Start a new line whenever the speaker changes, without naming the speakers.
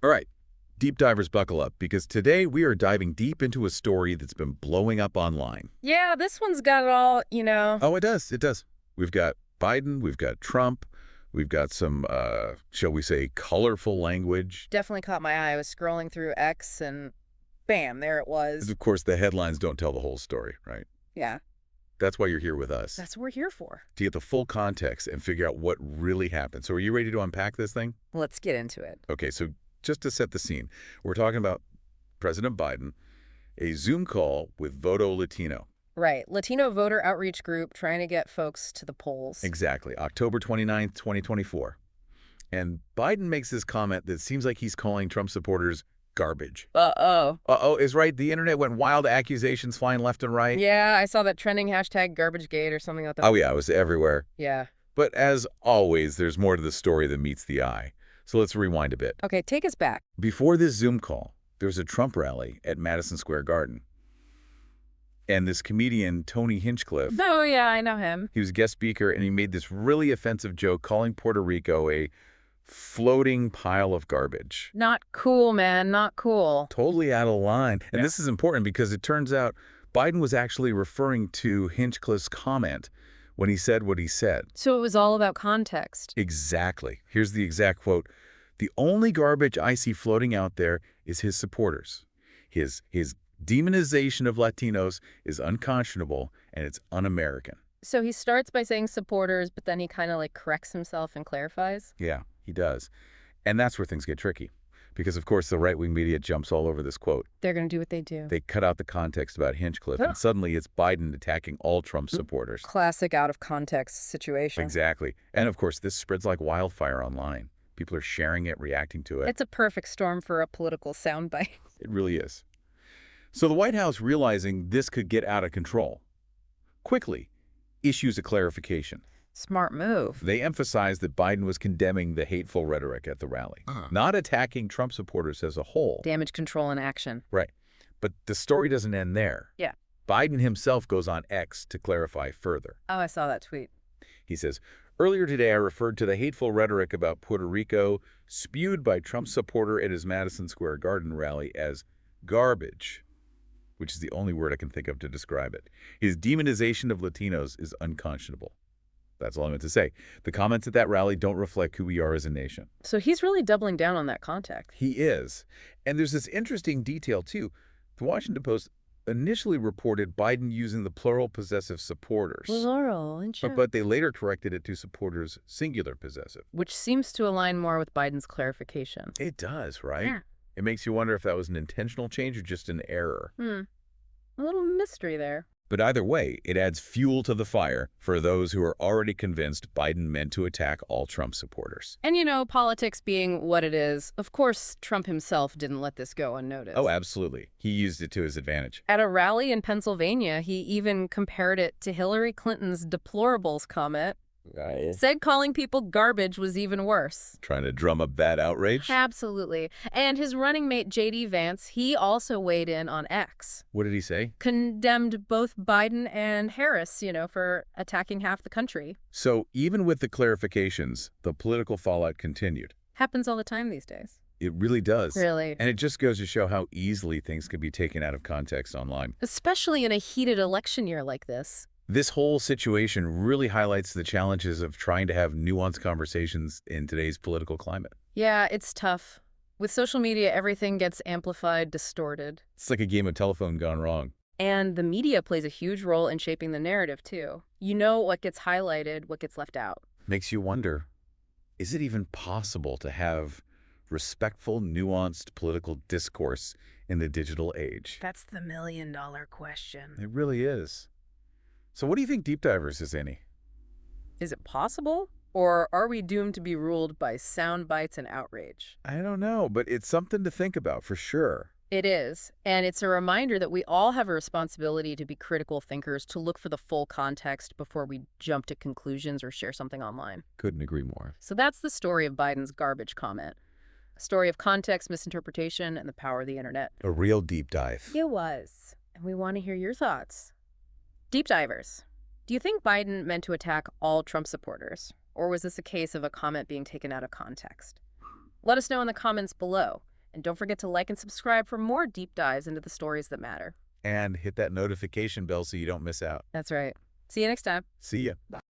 All right, deep divers buckle up, because today we are diving deep into a story that's been blowing up online.
Yeah, this one's got it all.
Oh, it does. It does. We've got Biden, we've got Trump, we've got some, shall we say, colorful language.
Definitely caught my eye. I was scrolling through X and bam, there it
And
was.
of course, the headlines don't tell the whole story, right?
Yeah,
That's why you're here with us,
that's what we're here for.
to get the full context and figure out what really happened. So are you ready to unpack this thing?
Let's get into it.
Okay, so just to set the scene, we're talking about President Biden, a Zoom call with Voto Latino.
Right, Latino voter outreach group trying to get folks to the polls.
Exactly, October 29th, 2024. And Biden makes this comment that seems like he's calling Trump supporters garbage.
Uh-oh.
Uh-oh is right. The internet went wild, accusations flying left and right.
Yeah, I saw that trending hashtag GarbageGate or something like that.
Oh, yeah, it was everywhere.
Yeah.
But as always, there's more to the story than meets the eye. So let's rewind a bit.
Okay, take us back.
Before this Zoom call, there was a Trump rally at Madison Square Garden. And this comedian, Tony Hinchcliffe,
Oh, yeah, I know him.
he was a guest speaker, and he made this really offensive joke calling Puerto Rico a floating pile of garbage.
Not cool, man, not cool.
Totally out of line. And this is important because it turns out Biden was actually referring to Hinchcliffe's comment when he said what he said.
So it was all about context.
Exactly. Here's the exact quote. "The only garbage I see floating out there is his supporters. His demonization of Latinos is unconscionable, and it's un-American."
So he starts by saying supporters, but then he kind of like corrects himself and clarifies.
Yeah, he does. And that's where things get tricky. Because, of course, the right-wing media jumps all over this quote.
They're going to do what they do.
They cut out the context about Hinchcliffe, and suddenly it's Biden attacking all Trump supporters.
Classic out of context situation.
Exactly. And, of course, this spreads like wildfire online. People are sharing it, reacting to it.
It's a perfect storm for a political soundbite.
It really is. So the White House, realizing this could get out of control, quickly issues a clarification.
Smart move.
They emphasized that Biden was condemning the hateful rhetoric at the rally, not attacking Trump supporters as a whole.
Damage control in action.
Right. But the story doesn't end there.
Yeah.
Biden himself goes on X to clarify further.
Oh, I saw that tweet.
He says, "Earlier today, I referred to the hateful rhetoric about Puerto Rico spewed by Trump's supporter at his Madison Square Garden rally as garbage," which is the only word I can think of to describe it. "His demonization of Latinos is unconscionable." That's all I meant to say. The comments at that rally don't reflect who we are as a nation.
So he's really doubling down on that context.
He is. And there's this interesting detail, too. The Washington Post initially reported Biden using the plural possessive supporters.
Plural,
But they later corrected it to supporters singular possessive.
which seems to align more with Biden's clarification.
It does, right?
Yeah.
It makes you wonder if that was an intentional change or just an error.
A little mystery there.
But either way, it adds fuel to the fire for those who are already convinced Biden meant to attack all Trump supporters.
And politics being what it is, of course, Trump himself didn't let this go unnoticed.
Oh, absolutely. He used it to his advantage.
At a rally in Pennsylvania, he even compared it to Hillary Clinton's deplorables comment. Said calling people garbage was even worse.
Trying to drum up that outrage?
Absolutely. And his running mate, J.D. Vance, he also weighed in on X.
What did he say?
Condemned both Biden and Harris, for attacking half the country.
So even with the clarifications, the political fallout continued.
Happens all the time these days.
It really does.
Really.
And it just goes to show how easily things can be taken out of context online.
Especially in a heated election year like this.
This whole situation really highlights the challenges of trying to have nuanced conversations in today's political climate.
Yeah, it's tough. With social media, everything gets amplified, distorted.
It's like a game of telephone gone wrong.
And the media plays a huge role in shaping the narrative, too. You know what gets highlighted, what gets left out.
Makes you wonder, is it even possible to have respectful, nuanced political discourse in the digital age?
That's the million-dollar question.
It really is. So what do you think Deep Divers is any?
Is it possible? Or are we doomed to be ruled by sound bites and outrage?
I don't know, but it's something to think about for sure.
It is. And it's a reminder that we all have a responsibility to be critical thinkers, to look for the full context before we jump to conclusions or share something online.
Couldn't agree more.
So that's the story of Biden's garbage comment. A story of context, misinterpretation, and the power of the internet.
A real deep dive.
It was. And we want to hear your thoughts. Deep divers, do you think Biden meant to attack all Trump supporters? Or was this a case of a comment being taken out of context? Let us know in the comments below. And don't forget to like and subscribe for more deep dives into the stories that matter.
And hit that notification bell so you don't miss out.
That's right. See you next time.
See ya.